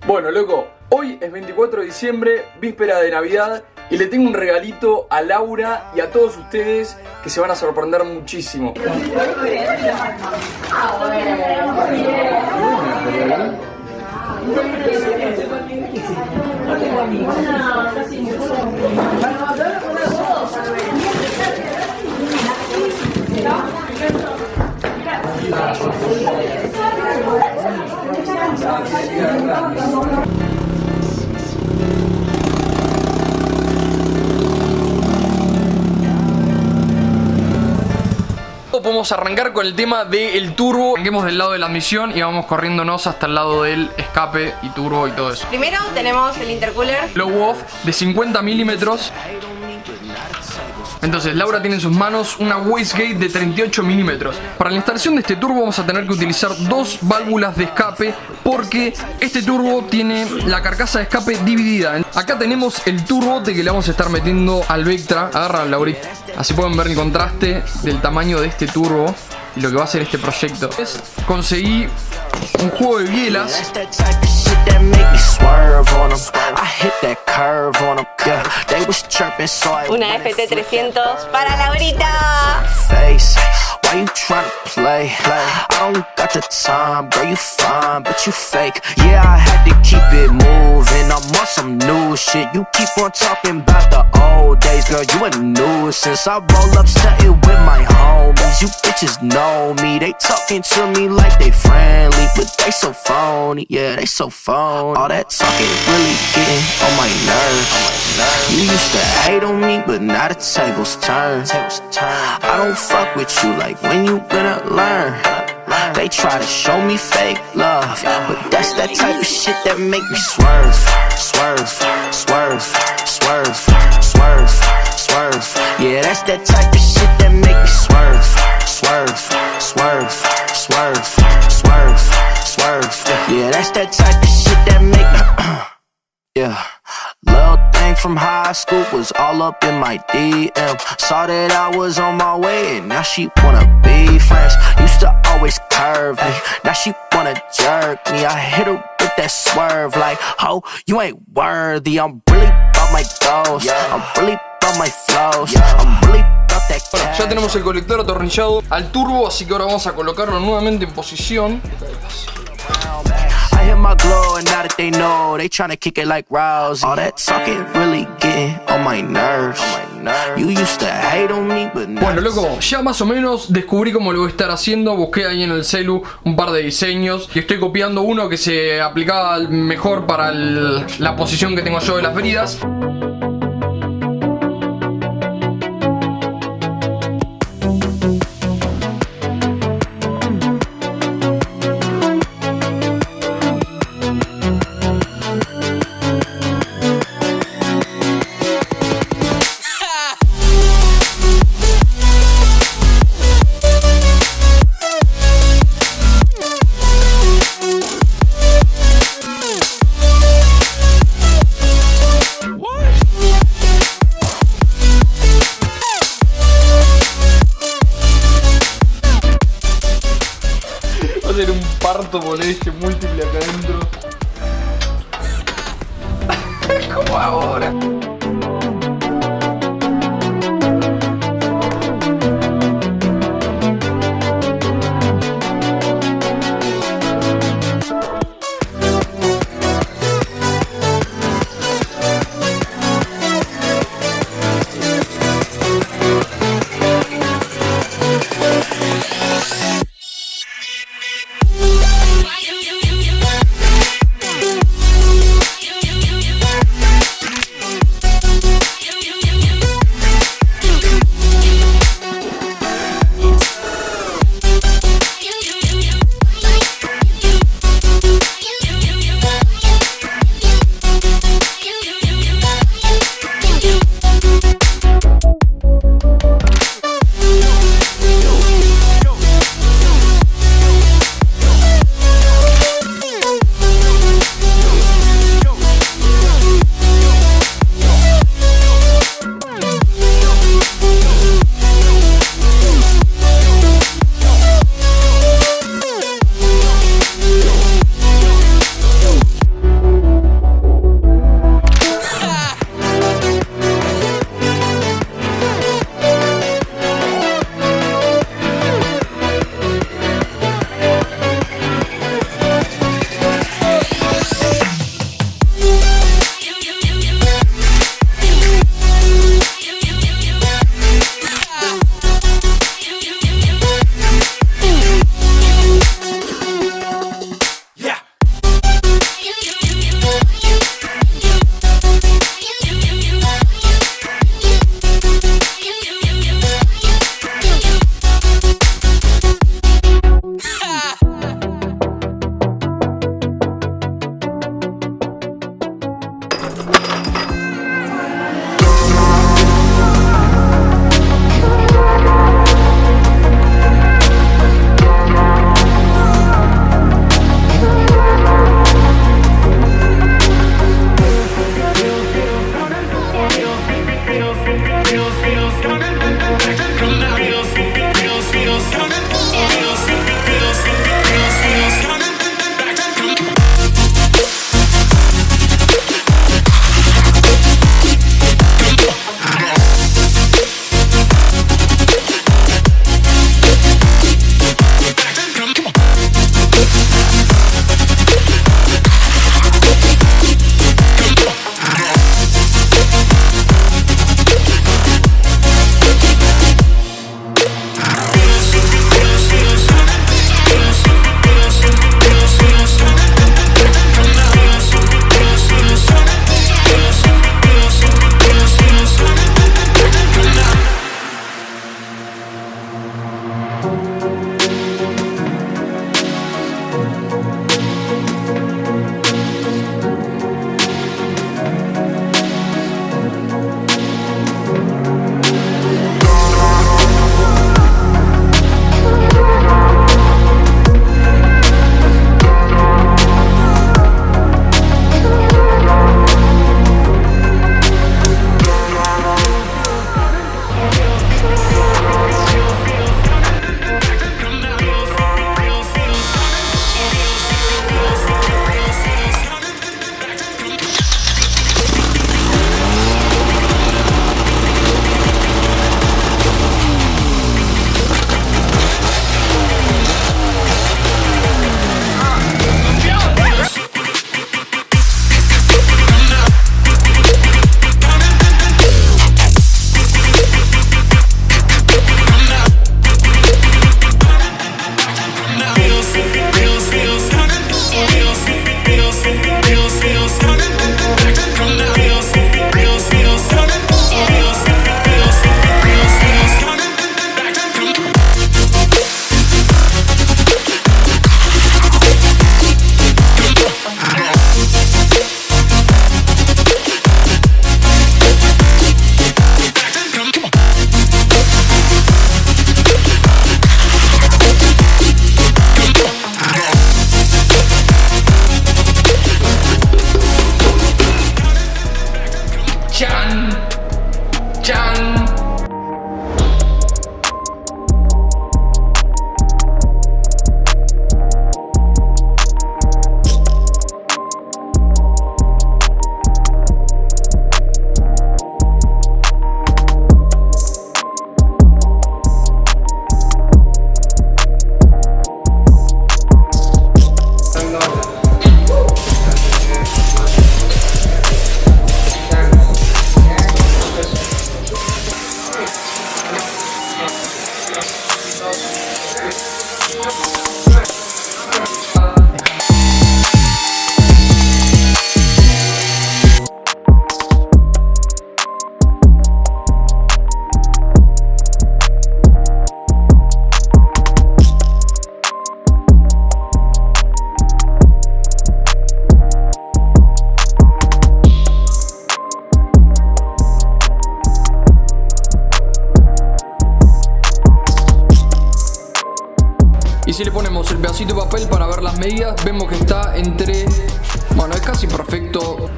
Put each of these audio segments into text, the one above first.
Bueno, loco, hoy es 24 de diciembre, víspera de Navidad, y le tengo un regalito a Laura y a todos ustedes que se van a sorprender muchísimo. Podemos arrancar con el tema del turbo. Arranquemos del lado de la admisión y vamos corriéndonos hasta el lado del escape y turbo y todo eso. Primero tenemos el intercooler Blow off de 50 milímetros. Entonces Laura tiene en sus manos una wastegate de 38 milímetros. Para la instalación de este turbo vamos a tener que utilizar dos válvulas de escape, porque este turbo tiene la carcasa de escape dividida. Acá tenemos el turbote que le vamos a estar metiendo al Vectra. Agarra, Laurita. Así pueden ver el contraste del tamaño de este turbo y lo que va a hacer este proyecto. Conseguí un juego de bielas. una FT300 para Laurita. Why you tryna play? I don't got the time, girl, you fine, but you fake. Yeah, I had to keep it moving. I'm on some new shit. You keep on talking about the old days, girl, you a nuisance. I roll up stunting with my homies. You bitches know me. They talking to me like they friendly, but they so phony. Yeah, they so phony. All that talking really getting on my nerves. You used to hate on me, but now the tables turn. I don't fuck with you like when you gonna learn. They try to show me fake love, but that's that type of shit that make me swerve, swerve, swerve, swerve, swerve, swerve. Yeah, that's that type of shit that make me swerve, swerve, swerve, swerve, swerve, swerve. Yeah, that's that type of shit that make me yeah. Little thing from high school was all up in my DM. Saw that I was on my way and now she wanna be friends. Used to always curve me, now she wanna jerk me. I hit her with that swerve like, ho, you ain't worthy. I'm really about my goals, I'm really about my flows, I'm really about that cash. Bueno, ya tenemos el colector atornillado al turbo, así que ahora vamos a colocarlo nuevamente en posición. I hit my glow and now that they know, they tryna kick it like Rousey. All that talking really getting on my nerves. You used to hate on me, but now. Bueno, loco, ya más o menos descubrí cómo lo voy a estar haciendo. Busqué ahí en el celu un par de diseños y estoy copiando uno que se aplicaba mejor para la posición que tengo yo de las bridas. Hacer un parto por este múltiple acá adentro. Como ahora. pedacito de papel para ver las medidas. Vemos que está entre... Bueno, es casi perfecto.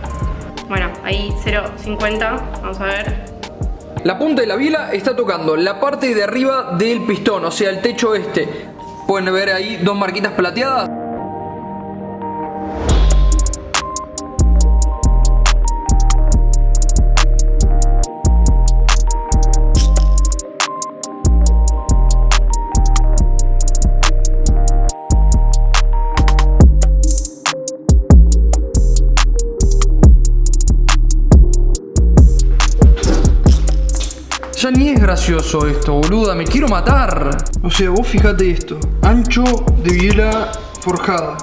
Bueno, ahí 0,50. Vamos a ver. La punta de la biela está tocando la parte de arriba del pistón, o sea, el techo este. Pueden ver ahí dos marquitas plateadas. Ya ni es gracioso esto, boluda, me quiero matar. O sea, vos fíjate esto. Ancho de biela forjada.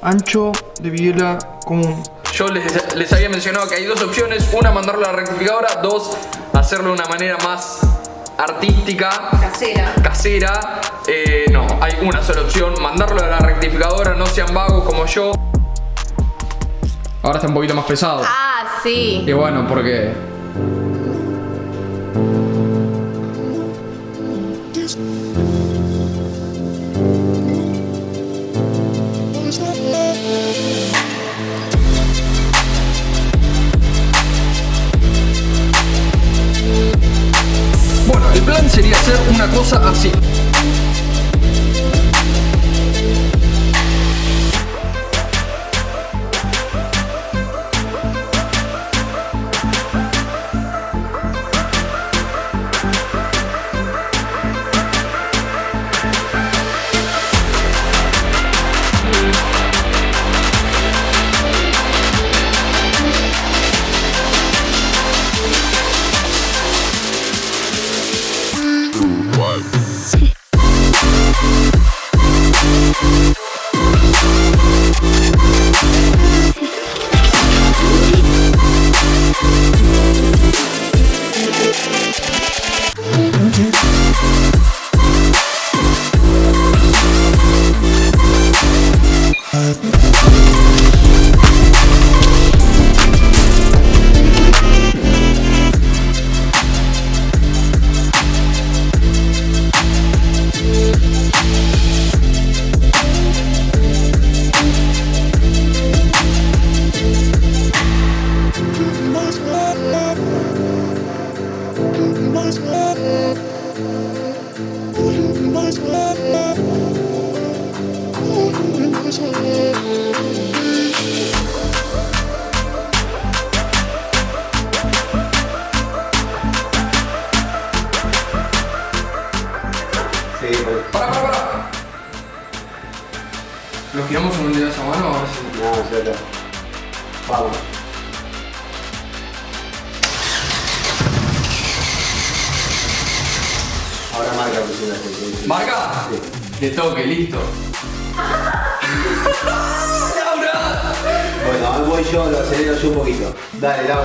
Ancho de biela común. Yo les había mencionado que hay dos opciones. Una, mandarlo a la rectificadora. Dos, hacerlo de una manera más artística. Casera. No, hay una sola opción. Mandarlo a la rectificadora. No sean vagos como yo. Ahora está un poquito más pesado. Ah, sí. Y bueno, porque... Bueno, el plan sería hacer una cosa así. Para. ¿Lo giramos en un dedo de esa mano o a ver si... No, ya está. Vamos. Ahora marca presionaste. ¿Marca? Sí. De toque, listo. ¡Laura! Bueno, ahora voy yo, lo acelero yo un poquito. Dale, Lau.